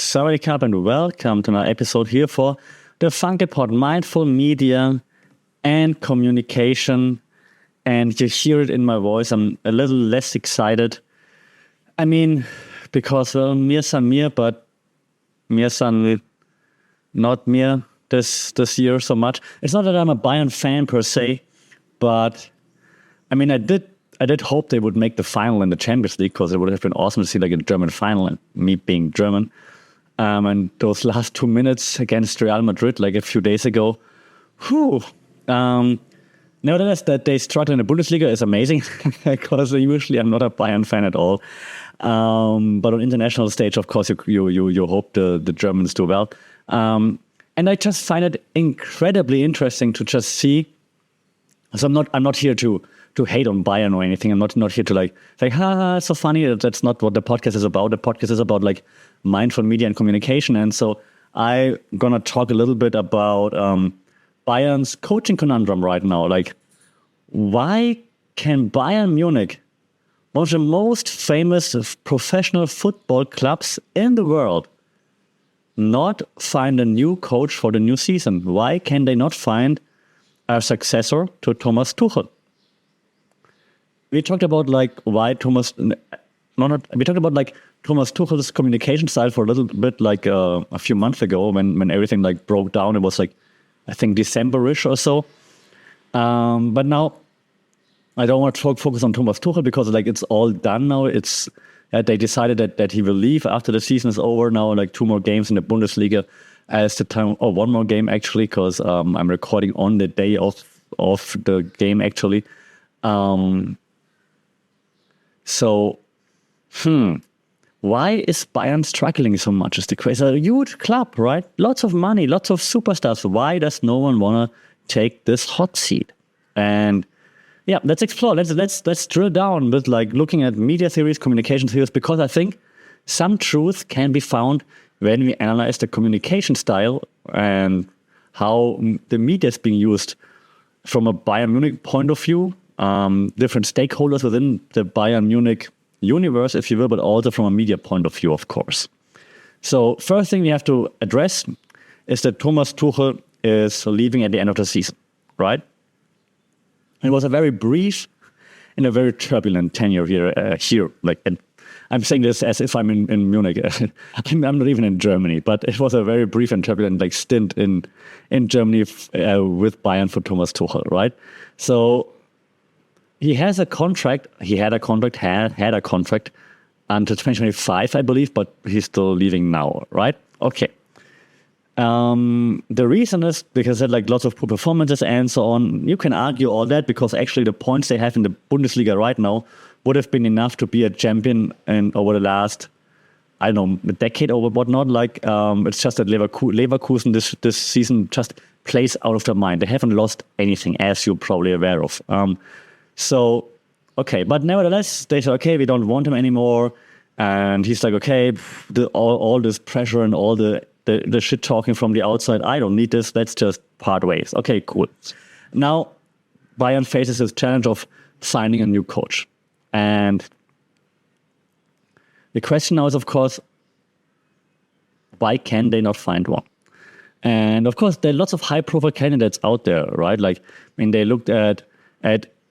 Sawadee Krap and welcome to another episode here for the Funky Pod, Mindful Media and Communication. And you hear it in my voice, I'm a little less excited. I mean, because, well, mir san mir, but mir san not mir this year so much. It's not that I'm a Bayern fan per se, but I mean, I did hope they would make the final in the Champions League because it would have been awesome to see like a German final and me being German. And those last 2 minutes against Real Madrid, like a few days ago, whew. Nevertheless, that they struggle in the Bundesliga is amazing because usually I'm not a Bayern fan at all. But on international stage, of course, you hope the Germans do well. And I just find it incredibly interesting to just see. So I'm not here to hate on Bayern or anything. I'm not here to like it's so funny. That's not what the podcast is about. The podcast is about like mindful media and communication. And so I'm gonna talk a little bit about Bayern's coaching conundrum right now. Like, why can Bayern Munich, one of the most famous professional football clubs in the world, not find a new coach for the new season? Why can they not find a successor to Thomas Tuchel? We talked about like why Thomas Tuchel's communication style for a little bit like a few months ago when everything like broke down. It was like, I think December-ish or so. But now I don't want to focus on Thomas Tuchel because like it's all done now. They decided that he will leave after the season is over. Now like 2 more games in the Bundesliga as the time, or 1 more game actually, because I'm recording on the day of the game actually. Why is Bayern struggling so much? Is the question. It's a huge club, right? Lots of money, lots of superstars. Why does no one want to take this hot seat? And yeah, let's explore. Let's drill down with like looking at media theories, communication theories, because I think some truth can be found when we analyze the communication style and how the media is being used from a Bayern Munich point of view, different stakeholders within the Bayern Munich universe, if you will, but also from a media point of view, of course. So first thing we have to address is that Thomas Tuchel is leaving at the end of the season, right? It was a very brief and a very turbulent tenure here. Like, and I'm saying this as if I'm in Munich. I'm not even in Germany, but it was a very brief and turbulent like stint in Germany with Bayern for Thomas Tuchel, right? So he had a contract until 2025, I believe, but he's still leaving now, right? Okay. The reason is because they had like lots of poor performances and so on. You can argue all that because actually the points they have in the Bundesliga right now would have been enough to be a champion over the last, I don't know, a decade or whatnot. Like it's just that Leverkusen this season just plays out of their mind. They haven't lost anything, as you're probably aware of. So, okay, but nevertheless, they said, okay, we don't want him anymore. And he's like, okay, all this pressure and all the shit talking from the outside, I don't need this. Let's just part ways. Okay, cool. Now, Bayern faces this challenge of finding a new coach. And the question now is, of course, why can they not find one? And of course, there are lots of high-profile candidates out there, right? Like, I mean, they looked at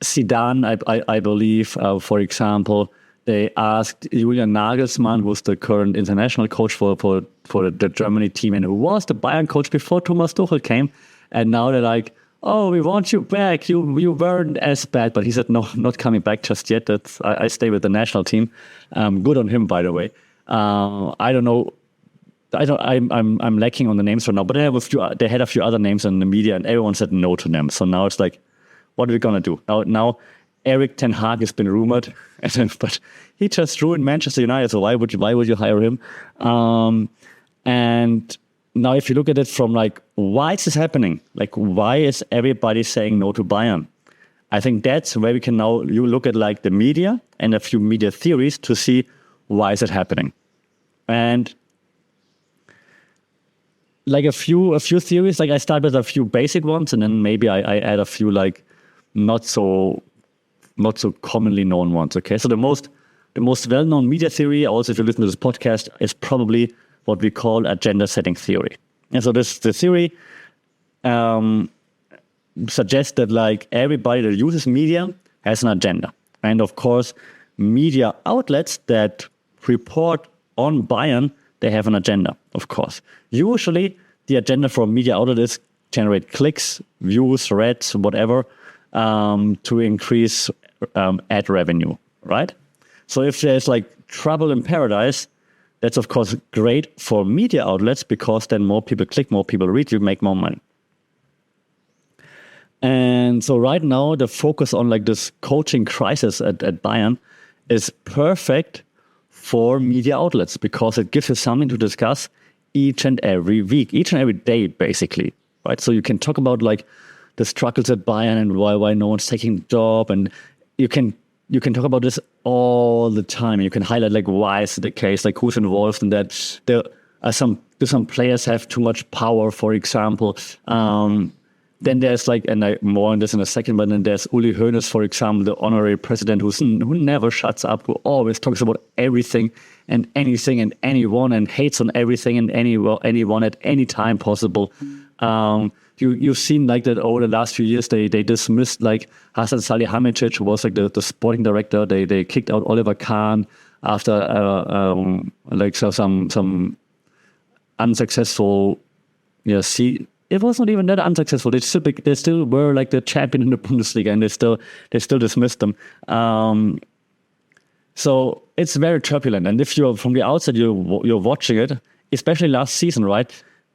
Zidane, I believe, for example. They asked Julian Nagelsmann, who's the current international coach for the Germany team and who was the Bayern coach before Thomas Tuchel came. And now they're like, oh, we want you back. You weren't as bad. But he said, no, not coming back just yet. I stay with the national team. Good on him, by the way. I don't know. I'm lacking on the names right now. But they had a few other names in the media and everyone said no to them. So now it's like, what are we going to do? Now, Erik ten Hag has been rumored, but he just ruined Manchester United, so why would you hire him? And now if you look at it from like, why is this happening? Like, why is everybody saying no to Bayern? I think that's where we can now, you look at like the media and a few media theories to see why is it happening. And like a few theories, like I start with a few basic ones and then maybe I add a few like not so commonly known ones. Okay, so the most well-known media theory, also if you listen to this podcast, is probably what we call agenda setting theory. And so the theory suggests that like everybody that uses media has an agenda. And of course, media outlets that report on Bayern, they have an agenda, of course. Usually, the agenda for a media outlet is generate clicks, views, reads, whatever, to increase ad revenue, right? So if there's like trouble in paradise, that's of course great for media outlets because then more people click, more people read, you make more money. And so right now, the focus on like this coaching crisis at Bayern is perfect for media outlets because it gives you something to discuss each and every week, each and every day, basically, right? So you can talk about like the struggles at Bayern and why no one's taking the job, and you can talk about this all the time. You can highlight like why is it the case, like who's involved in that. There are some players have too much power, for example. Then there's like, and I more on this in a second, but then there's Uli Hoeneß, for example, the honorary president who never shuts up, who always talks about everything and anything and anyone and hates on everything and anyone at any time possible. You've seen like that over the last few years, they dismissed like Hasan Salihamidzic, who was like the sporting director. They kicked out Oliver Kahn after some unsuccessful, it was not even that unsuccessful. They still were like the champion in the Bundesliga, and they still dismissed them. So it's very turbulent. And if you're from the outside, you're watching it, especially last season, right?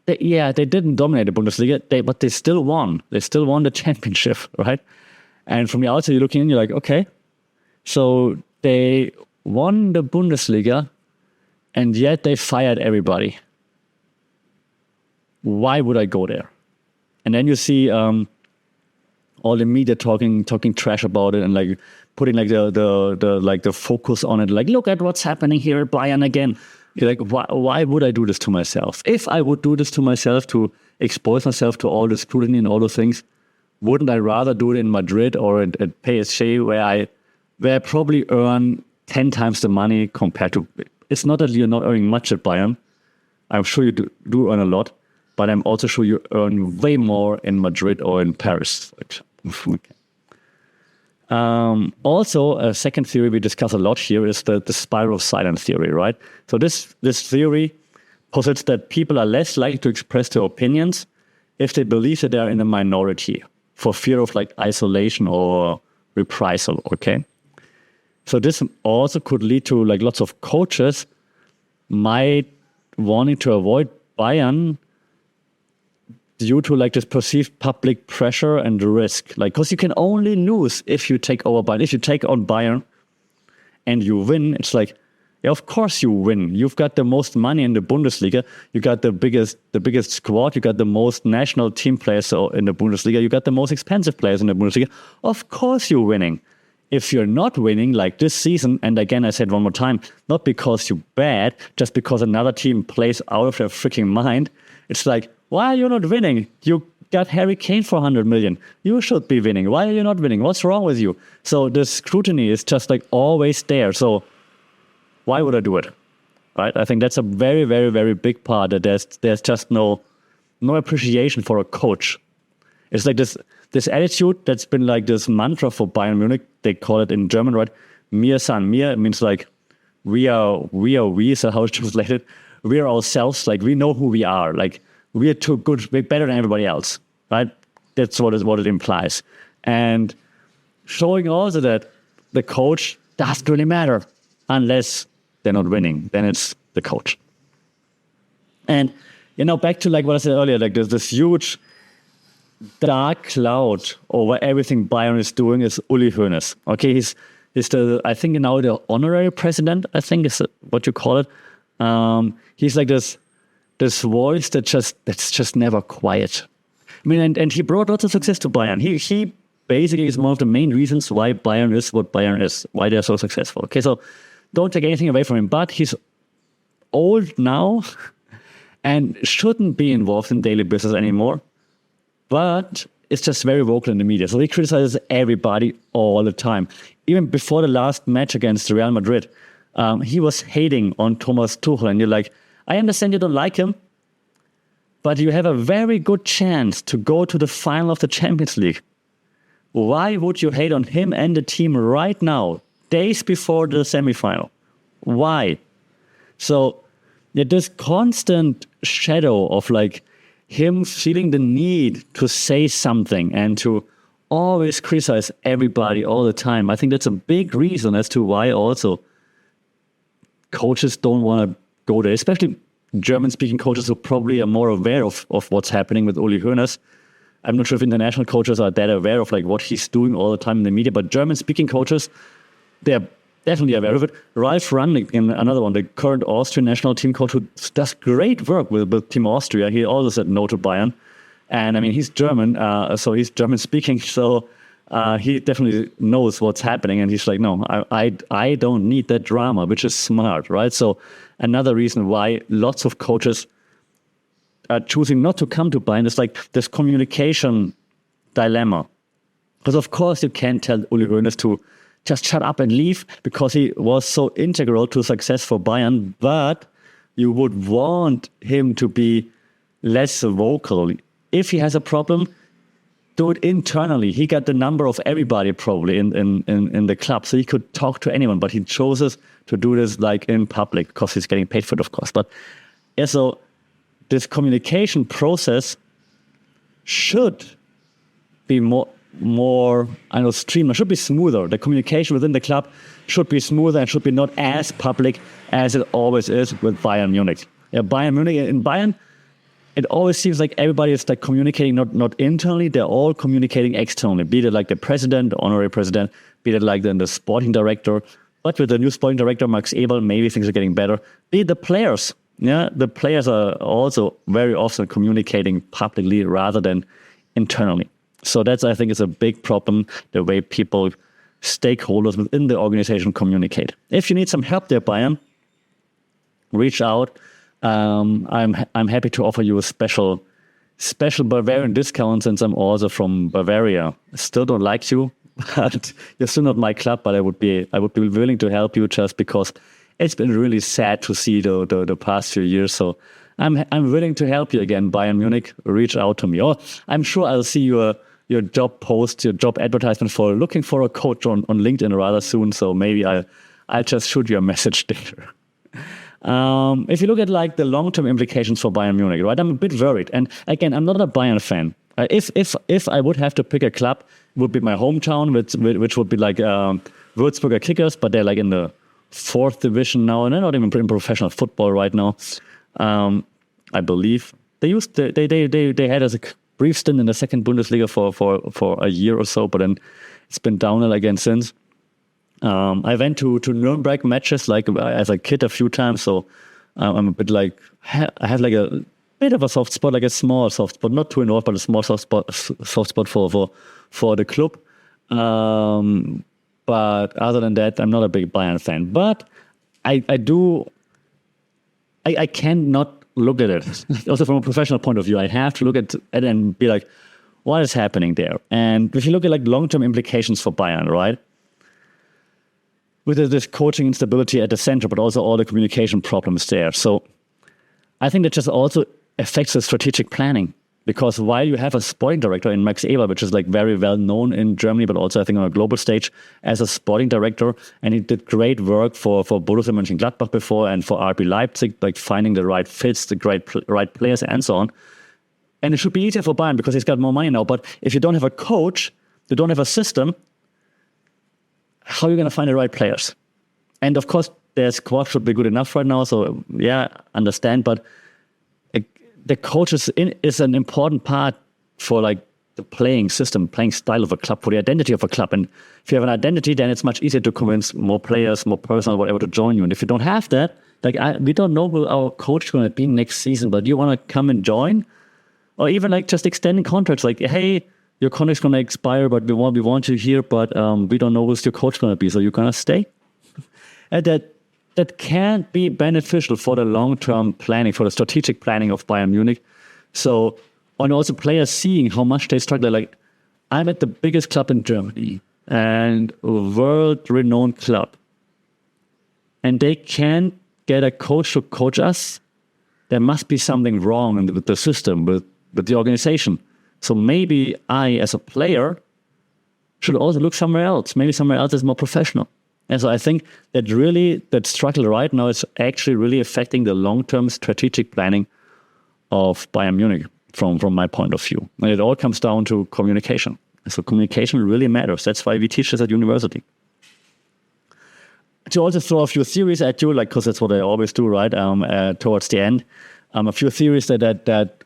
They didn't dominate the Bundesliga, but they still won. They still won the championship, right? And from the outside, you're looking in, you're like, okay, so they won the Bundesliga, and yet they fired everybody. Why would I go there? And then you see all the media talking trash about it and like putting like the focus on it. Like, look at what's happening here at Bayern again. You're like, why would I do this to myself? If I would do this to myself to expose myself to all the scrutiny and all those things, wouldn't I rather do it in Madrid or at PSG where I probably earn 10 times the money compared to? It's not that you're not earning much at Bayern. I'm sure you do earn a lot. But I'm also sure you earn way more in Madrid or in Paris. Okay. Also, a second theory we discuss a lot here is the spiral of silence theory, right? So this theory posits that people are less likely to express their opinions if they believe that they are in a minority for fear of like isolation or reprisal, okay? So this also could lead to like lots of coaches might wanting to avoid Bayern due to like this perceived public pressure and the risk. Like, because you can only lose if you take over Bayern. If you take on Bayern and you win, it's like, yeah, of course you win. You've got the most money in the Bundesliga. You got the biggest squad. You got the most national team players in the Bundesliga. You got the most expensive players in the Bundesliga. Of course you're winning. If you're not winning, like this season, and again, I said one more time, not because you're bad, just because another team plays out of their freaking mind, it's like, why are you not winning? You got Harry Kane for 100 million. You should be winning. Why are you not winning? What's wrong with you? So the scrutiny is just like always there. So why would I do it? Right? I think that's a very, very, very big part that there's just no appreciation for a coach. It's like this attitude that's been like this mantra for Bayern Munich. They call it in German, right? Mir san mir. It means like we are we. So how it's translated? We are ourselves. Like we know who we are. Like we are too good. We're better than everybody else, right? That's what it implies. And showing also that the coach doesn't really matter unless they're not winning. Then it's the coach. And back to like what I said earlier, like there's this huge dark cloud over everything Bayern is doing is Uli Hoeneß. Okay, he's the, I think now the honorary president, I think is what you call it. He's like this voice that's just never quiet. I mean, and he brought lots of success to Bayern. He basically is one of the main reasons why Bayern is what Bayern is, why they're so successful. Okay, so don't take anything away from him, but he's old now and shouldn't be involved in daily business anymore. But it's just very vocal in the media. So he criticizes everybody all the time. Even before the last match against Real Madrid, he was hating on Thomas Tuchel. And you're like, I understand you don't like him, but you have a very good chance to go to the final of the Champions League. Why would you hate on him and the team right now, days before the semifinal? Why? So this constant shadow of like him feeling the need to say something and to always criticize everybody all the time. I think that's a big reason as to why also coaches don't want to go there, especially German-speaking coaches who probably are more aware of what's happening with Uli Hoeneß. I'm not sure if international coaches are that aware of like what he's doing all the time in the media, but German-speaking coaches, they're definitely aware of it. Ralf Rangnick, another one, the current Austrian national team coach who does great work with Team Austria. He also said no to Bayern. And I mean, he's German, so he's German-speaking, so he definitely knows what's happening. And he's like, no, I don't need that drama, which is smart, right? So another reason why lots of coaches are choosing not to come to Bayern is like this communication dilemma. Because of course you can't tell Uli Hoeneß to just shut up and leave because he was so integral to success for Bayern, but you would want him to be less vocal. If he has a problem, do it internally. He got the number of everybody probably in the club, so he could talk to anyone, but he chooses to do this like in public because he's getting paid for it, of course. But yeah, so this communication process should be more streamlined, should be smoother. The communication within the club should be smoother and should be not as public as it always is with Bayern Munich. Yeah, Bayern Munich, in Bayern, it always seems like everybody is like communicating not internally, they're all communicating externally, be it like the president, the honorary president, be it like the sporting director. But with the new sporting director, Max Eberl, maybe things are getting better. Be it the players. Yeah, the players are also very often communicating publicly rather than internally. So that's, I think, is a big problem, the way people, stakeholders within the organization communicate. If you need some help there, Bayern, reach out. I'm happy to offer you a special Bavarian discount since I'm also from Bavaria. I still don't like you, but you're still not my club. But I would be willing to help you just because it's been really sad to see the past few years. So I'm willing to help you again, Bayern Munich. Reach out to me. Or I'm sure I'll see your job post, your job advertisement for looking for a coach on LinkedIn rather soon. So maybe I'll just shoot you a message there. If you look at like the long-term implications for Bayern Munich, right? I'm a bit worried. And again, I'm not a Bayern fan. If I would have to pick a club, it would be my hometown, which would be like Würzburger Kickers, but they're like in the 4th division now, and they're not even in professional football right now. I believe they had as a brief stint in the 2nd Bundesliga for a year or so, but then it's been downhill again since. I went to Nuremberg matches like as a kid a few times, so I'm a bit like I have like a bit of a soft spot, like a small soft spot, not too enormous, but a small soft spot for the club. But other than that, I'm not a big Bayern fan. But I cannot look at it. Also from a professional point of view, I have to look at it and be like, what is happening there? And if you look at like long-term implications for Bayern, right? With this coaching instability at the center, but also all the communication problems there. So I think that just also affects the strategic planning. Because while you have a sporting director in Max Eberl, which is like very well known in Germany, but also I think on a global stage as a sporting director, and he did great work for Borussia Mönchengladbach before and for RB Leipzig, like finding the right fits, the right players and so on. And it should be easier for Bayern because he's got more money now. But if you don't have a coach, you don't have a system, how are you going to find the right players? And of course, their squad should be good enough right now. So yeah, understand, but the coach is an important part for like the playing system, playing style of a club, for the identity of a club. And if you have an identity, then it's much easier to convince more players, more personnel, whatever, to join you. And if you don't have that, like we don't know who our coach is going to be next season, but do you want to come and join? Or even like just extending contracts, like, hey, your contract's going to expire, but we want you here, but we don't know who's your coach going to be, so you're going to stay? And that can't be beneficial for the long-term planning, for the strategic planning of Bayern Munich. So, and also players seeing how much they struggle. Like, I'm at the biggest club in Germany and a world-renowned club. And they can't get a coach to coach us. there must be something wrong with the system, with the organization. So maybe I, as a player, should also look somewhere else. Maybe somewhere else is more professional. And so I think that struggle right now is actually really affecting the long-term strategic planning of Bayern Munich from my point of view. And it all comes down to communication. So communication really matters. That's why we teach this at university. To also throw a few theories at you, because that's what I always do, right? Towards the end, a few theories that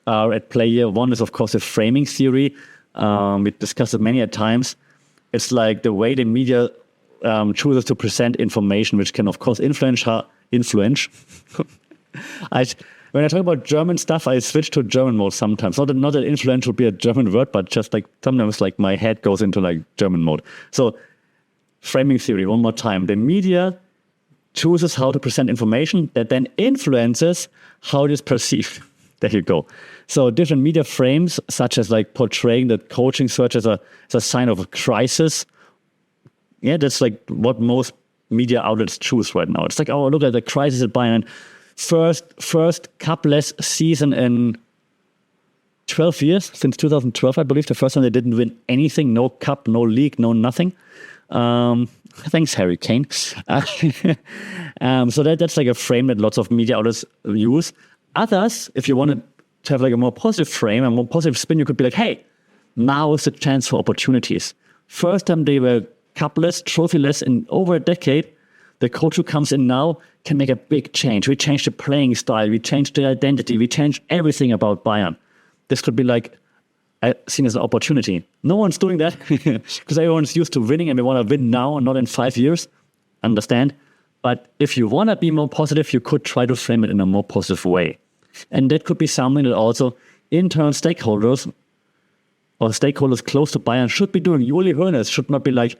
are at play here. One is, of course, the framing theory. We discussed it many times. It's like the way the media chooses to present information, which can, of course, influence. When I talk about German stuff, I switch to German mode sometimes. Not that influence would be a German word, but just sometimes my head goes into German mode. So framing theory, one more time. The media chooses how to present information that then influences how it is perceived. There you go. So different media frames, such as portraying the coaching search as a sign of a crisis. Yeah, that's what most media outlets choose right now. It's oh, look at the crisis at Bayern. First cup-less season in 12 years, since 2012, I believe. The first time they didn't win anything, no cup, no league, no nothing. Thanks, Harry Kane. So that's a frame that lots of media outlets use. Others, if you wanted to have a more positive frame, a more positive spin, you could be hey, now is the chance for opportunities. First time they were cup-less, trophy-less in over a decade. The coach who comes in now can make a big change. We changed the playing style. We changed the identity. We changed everything about Bayern. This could be seen as an opportunity. No one's doing that because everyone's used to winning and we want to win now and not in 5 years. Understand? But if you want to be more positive, you could try to frame it in a more positive way. And that could be something that also internal stakeholders or stakeholders close to Bayern should be doing. Uli Hoeneß should not be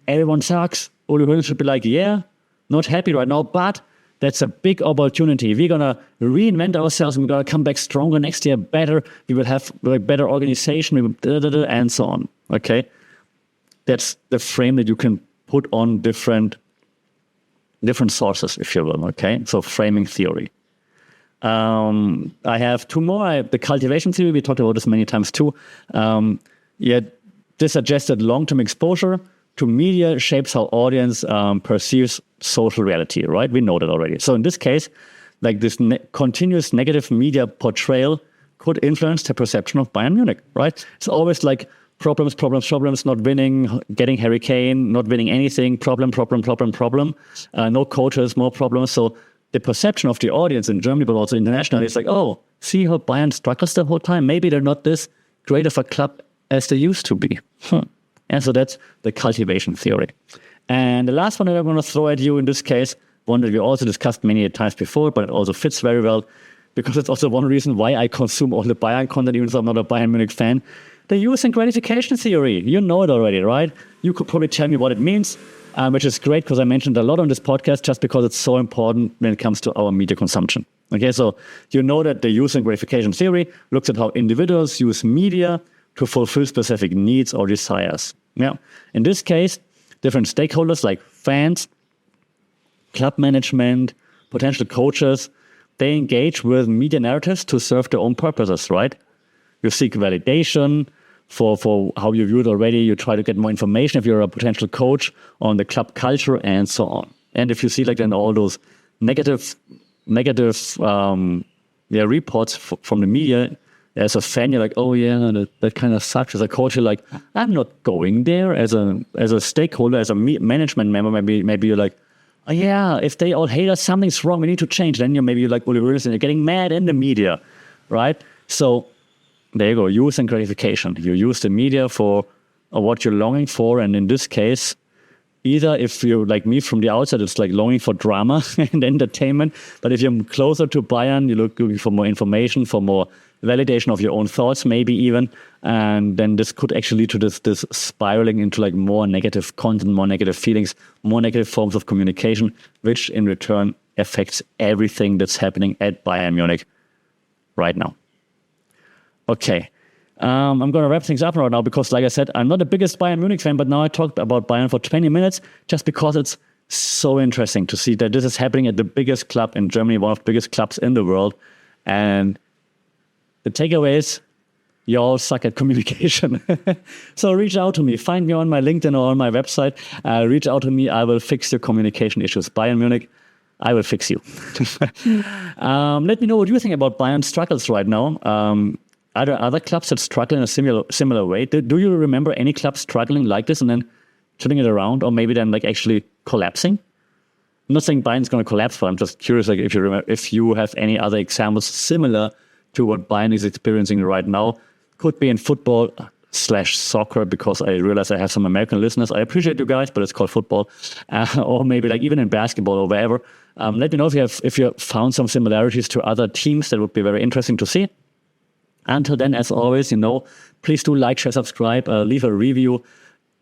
everyone sucks. Uli Hoeneß should be yeah, not happy right now, but that's a big opportunity. We're going to reinvent ourselves and we're going to come back stronger next year, better. We will have better organization, and so on. Okay? That's the frame that you can put on different sources, if you will. Okay? So framing theory. I have two more. The cultivation theory, we talked about this many times too. This suggests that long-term exposure to media shapes how audience perceives social reality, right? We know that already. So in this case, this continuous negative media portrayal could influence the perception of Bayern Munich, right? It's always problems, not winning, getting Harry Kane, not winning anything, problem. No coaches, more problems. So the perception of the audience in Germany, but also internationally, is oh, see how Bayern struggles the whole time. Maybe they're not this great of a club as they used to be. And so that's the cultivation theory. And the last one that I'm going to throw at you in this case, one that we also discussed many times before, but it also fits very well, because it's also one reason why I consume all the Bayern content, even though I'm not a Bayern Munich fan. The use and gratification theory. You know it already, right? You could probably tell me what it means, which is great because I mentioned a lot on this podcast just because it's so important when it comes to our media consumption. Okay, so you know that the use and gratification theory looks at how individuals use media to fulfill specific needs or desires. Yeah. In this case, different stakeholders like fans, club management, potential coaches, they engage with media narratives to serve their own purposes, right? You seek validation for how you view it already. You try to get more information if you're a potential coach on the club culture and so on. And if you see then all those negative reports from the media, as a fan, you're oh yeah, that kind of sucks. As a coach, you're I'm not going there. As a stakeholder, as a management member, maybe you're oh yeah, if they all hate us, something's wrong. We need to change. Then you're Uli Hoeneß and you're getting mad in the media, right? So there you go. Use and gratification. You use the media for what you're longing for, and in this case, either if you're like me from the outside, it's longing for drama and entertainment. But if you're closer to Bayern, you're looking for more information, for more validation of your own thoughts, maybe even. And then this could actually lead to this spiraling into more negative content, more negative feelings, more negative forms of communication, which in return affects everything that's happening at Bayern Munich right now. Okay. I'm going to wrap things up right now because, like I said, I'm not the biggest Bayern Munich fan, but now I talked about Bayern for 20 minutes just because it's so interesting to see that this is happening at the biggest club in Germany, one of the biggest clubs in the world. And the takeaway is, you all suck at communication. So reach out to me. Find me on my LinkedIn or on my website. Reach out to me. I will fix your communication issues. Bayern Munich, I will fix you. Let me know what you think about Bayern struggles right now. Are there other clubs that struggle in a similar way? Do you remember any club struggling like this and then turning it around, or maybe then like actually collapsing? I'm not saying Bayern's going to collapse, but I'm just curious, like if you have any other examples similar to what Bayern is experiencing right now. Could be in football/soccer, because I realize I have some American listeners. I appreciate you guys, but it's called football. Or maybe like even in basketball or wherever. Let me know if you found some similarities to other teams. That would be very interesting to see. Until then, as always, please do like, share, subscribe, leave a review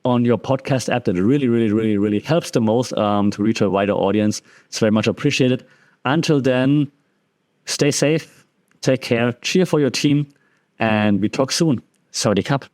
on your podcast app. That really, really, really, really helps the most to reach a wider audience. It's very much appreciated. Until then, stay safe, take care, cheer for your team, and we talk soon. Sawadee Cup.